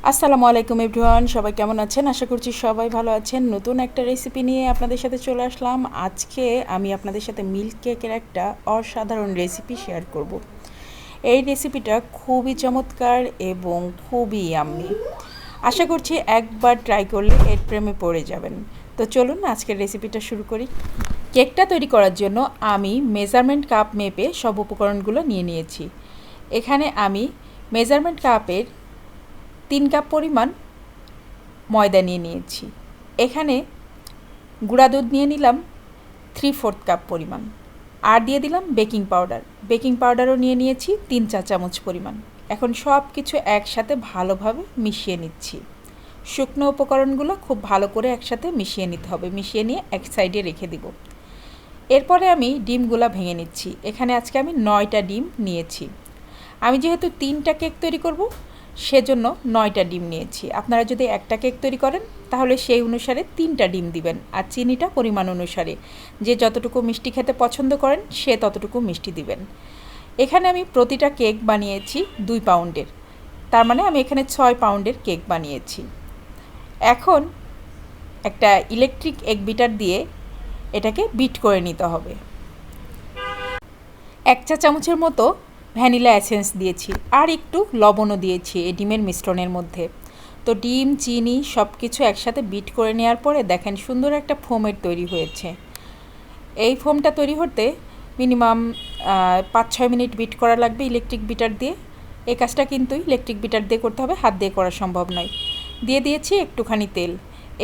আসসালামু আলাইকুম এভরিওয়ান, সবাই কেমন আছেন? আশা করছি সবাই ভালো আছেন। নতুন একটা রেসিপি নিয়ে আপনাদের সাথে চলে আসলাম। আজকে আমি আপনাদের সাথে মিল্ক কেকের একটা অসাধারণ রেসিপি শেয়ার করব। এই রেসিপিটা খুবই চমৎকার এবং খুবই ইয়াম্মি। আশা করছি একবার ট্রাই করলে এর প্রেমে পড়ে যাবেন। তো চলুন আজকের রেসিপিটা শুরু করি। কেকটা তৈরি করার জন্য আমি মেজারমেন্ট কাপ মেপে সব উপকরণগুলো নিয়ে নিয়েছি। এখানে আমি মেজারমেন্ট কাপের 3 কাপ পরিমাণ ময়দা নিয়ে নিয়েছি। এখানে গুঁড়া দুধ নিয়ে নিলাম 3/4 কাপ পরিমাণ, আর দিয়ে দিলাম বেকিং পাউডার। বেকিং পাউডারও নিয়ে নিয়েছি 3 চা চামচ পরিমাণ। এখন সব কিছু একসাথে ভালোভাবে মিশিয়ে নিচ্ছি। শুকনো উপকরণগুলো খুব ভালো করে একসাথে মিশিয়ে নিতে হবে। মিশিয়ে নিয়ে এক সাইডে রেখে দিব। এরপরে আমি ডিমগুলো ভেঙে নিচ্ছি। এখানে আজকে আমি 9টা ডিম নিয়েছি। আমি যেহেতু 3টা কেক তৈরি করব, সেজন্য 9টা ডিম নিয়েছি। আপনারা যদি একটা কেক তৈরি করেন তাহলে সেই অনুসারে 3টা ডিম দিবেন, আর চিনিটা পরিমাণ অনুসারে। যে যতটুকু মিষ্টি খেতে পছন্দ করেন সে ততটুকু মিষ্টি দিবেন। এখানে আমি প্রতিটা কেক বানিয়েছি 2 পাউন্ডের, তার মানে আমি এখানে 6 পাউন্ডের কেক বানিয়েছি। এখন একটা ইলেকট্রিক এগ বিটার দিয়ে এটাকে বিট করে নিতে হবে। 1 চা চামচের মতো ভ্যানিলা এসেন্স দিয়েছি, আর একটু লবণও দিয়েছি এই ডিমের মিশ্রণের মধ্যে। তো ডিম, চিনি সব কিছু একসাথে বিট করে নেওয়ার পরে দেখেন সুন্দর একটা ফোমের তৈরি হয়েছে। এই ফোমটা তৈরি হতে মিনিমাম 5-6 মিনিট বিট করা লাগবে ইলেকট্রিক বিটার দিয়ে। এই কাজটা কিন্তু ইলেকট্রিক বিটার দিয়ে করতে হবে, হাত দিয়ে করা সম্ভব নয়। দিয়ে দিয়েছি একটুখানি তেল।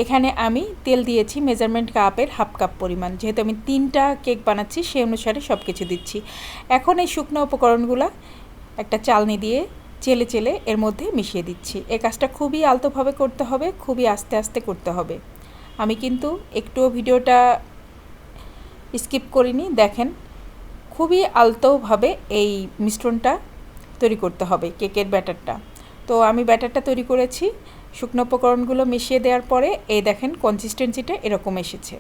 এখানে আমি তেল দিয়েছি মেজারমেন্ট কাপের 1/2 কাপ পরিমাণ। যেহেতু আমি 3টা কেক বানাচ্ছি সেই অনুসারে সব কিছু দিচ্ছি। এখন এই শুকনো উপকরণগুলো একটা চালনি দিয়ে চেলে চেলে এর মধ্যে মিশিয়ে দিচ্ছি। এই কাজটা খুবই আলতোভাবে করতে হবে, খুবই আস্তে আস্তে করতে হবে। আমি কিন্তু একটুও ভিডিওটা স্কিপ করিনি। দেখেন খুবই আলতোভাবে এই মিশ্রণটা তৈরি করতে হবে, কেকের ব্যাটারটা। তো আমি ব্যাটারটা তৈরি করেছি। শুকনো উপকরণগুলো মিশিয়ে দেওয়ার পরে এই দেখেন কনসিস্টেন্সিটা এরকম এসেছে।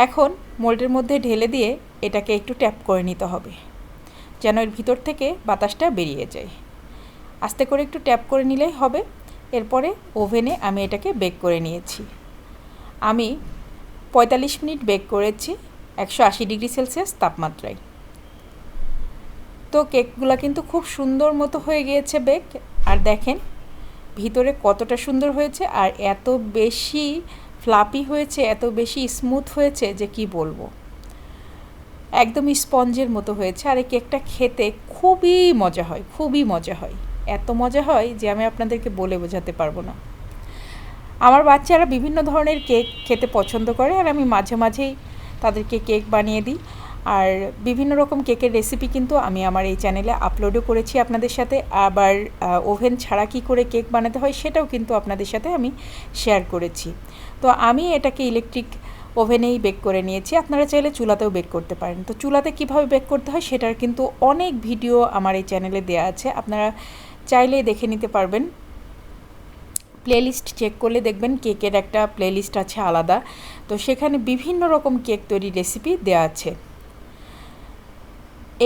এখন মোল্ডের মধ্যে ঢেলে দিয়ে এটাকে একটু ট্যাপ করে নিতে হবে, যেন এর ভিতর থেকে বাতাসটা বেরিয়ে যায়। আস্তে করে একটু ট্যাপ করে নিলেই হবে। এরপরে ওভেনে আমি এটাকে বেক করে নিয়েছি। আমি 45 মিনিট বেক করেছি 180 ডিগ্রি সেলসিয়াস তাপমাত্রায়। তো কেকগুলো কিন্তু খুব সুন্দর মতো হয়ে গিয়েছে বেক। আর দেখেন ভিতরে কতটা সুন্দর হয়েছে, আর এত বেশি ফ্লাপি হয়েছে, এত বেশি স্মুথ হয়েছে যে কি বলবো। একদম স্পঞ্জের মতো হয়েছে। আর এই কেকটা খেতে খুবই মজা হয়, খুবই মজা হয়। এত মজা হয় যে আমি আপনাদেরকে বলে বোঝাতে পারবো না। আমার বাচ্চারা বিভিন্ন ধরনের কেক খেতে পছন্দ করে, আর আমি মাঝে মাঝেই তাদেরকে কেক বানিয়ে দিই। আর বিভিন্ন রকম কেকের রেসিপি কিন্তু আমি আমার এই চ্যানেলে আপলোডও করেছি আপনাদের সাথে। আবার ওভেন ছাড়া কী করে কেক বানাতে হয় সেটাও কিন্তু আপনাদের সাথে আমি শেয়ার করেছি। তো আমি এটাকে ইলেকট্রিক ওভেনেই বেক করে নিয়েছি। আপনারা চাইলে চুলাতেও বেক করতে পারেন। তো চুলাতে কীভাবে বেক করতে হয় সেটার কিন্তু অনেক ভিডিও আমার এই চ্যানেলে দেওয়া আছে, আপনারা চাইলে দেখে নিতে পারবেন। প্লেলিস্ট চেক করলে দেখবেন কেকের একটা প্লেলিস্ট আছে আলাদা। তো সেখানে বিভিন্ন রকম কেক তৈরির রেসিপি দেওয়া আছে।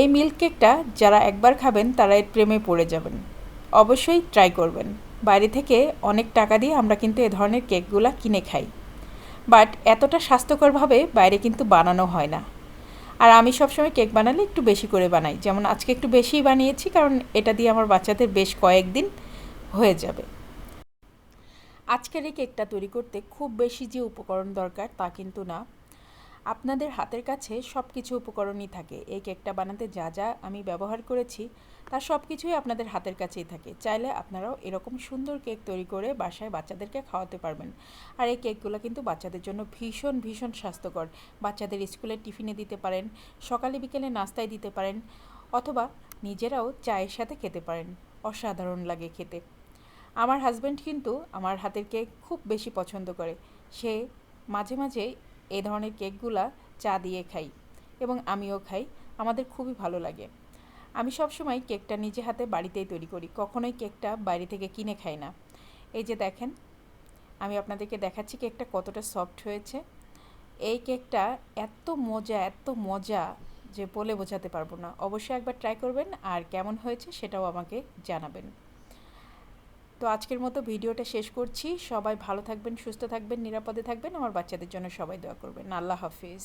এই মিল্ক কেকটা যারা একবার খাবেন তারা এর প্রেমে পড়ে যাবেন। অবশ্যই ট্রাই করবেন। বাইরে থেকে অনেক টাকা দিয়ে আমরা কিন্তু এ ধরনের কেকগুলো কিনে খাই, বাট এতটা স্বাস্থ্যকরভাবে বাইরে কিন্তু বানানো হয় না। আর আমি সবসময় কেক বানালে একটু বেশি করে বানাই, যেমন আজকে একটু বেশিই বানিয়েছি, কারণ এটা দিয়ে আমার বাচ্চাদের বেশ কয়েকদিন হয়ে যাবে। আজকের এই কেকটা তৈরি করতে খুব বেশি যে উপকরণ দরকার তা কিন্তু না। আপনাদের হাতের কাছে সব কিছু উপকরণই থাকে। এই কেকটা বানাতে যা যা আমি ব্যবহার করেছি তার সব কিছুই আপনাদের হাতের কাছেই থাকে। চাইলে আপনারাও এরকম সুন্দর কেক তৈরি করে বাসায় বাচ্চাদেরকে খাওয়াতে পারবেন। আর এই কেকগুলো কিন্তু বাচ্চাদের জন্য ভীষণ ভীষণ স্বাস্থ্যকর। বাচ্চাদের স্কুলের টিফিনে দিতে পারেন, সকালে বিকেলে নাস্তায় দিতে পারেন, অথবা নিজেরাও চায়ের সাথে খেতে পারেন। অসাধারণ লাগে খেতে। আমার হাজব্যান্ড কিন্তু আমার হাতের কেক খুব বেশি পছন্দ করে। সে মাঝে মাঝে এই ধরনের কেকগুলা চা দিয়ে খাই, এবং আমিও খাই। আমাদের খুবই ভালো লাগে। আমি সবসময় কেকটা নিজে হাতে বাড়িতেই তৈরি করি, কখনোই কেকটা বাইরে থেকে কিনে খাই না। এই যে দেখেন, আমি আপনাদেরকে দেখাচ্ছি কেকটা কতটা সফট হয়েছে। এই কেকটা এত মজা, এত মজা যে বলে বোঝাতে পারবো না। অবশ্যই একবার ট্রাই করবেন, আর কেমন হয়েছে সেটাও আমাকে জানাবেন। তো আজকের মতো ভিডিওটা শেষ করছি। সবাই ভালো থাকবেন, সুস্থ থাকবেন, নিরাপদে থাকবেন। আমার বাচ্চাদের জন্য সবাই দোয়া করবেন। আল্লাহ হাফিজ।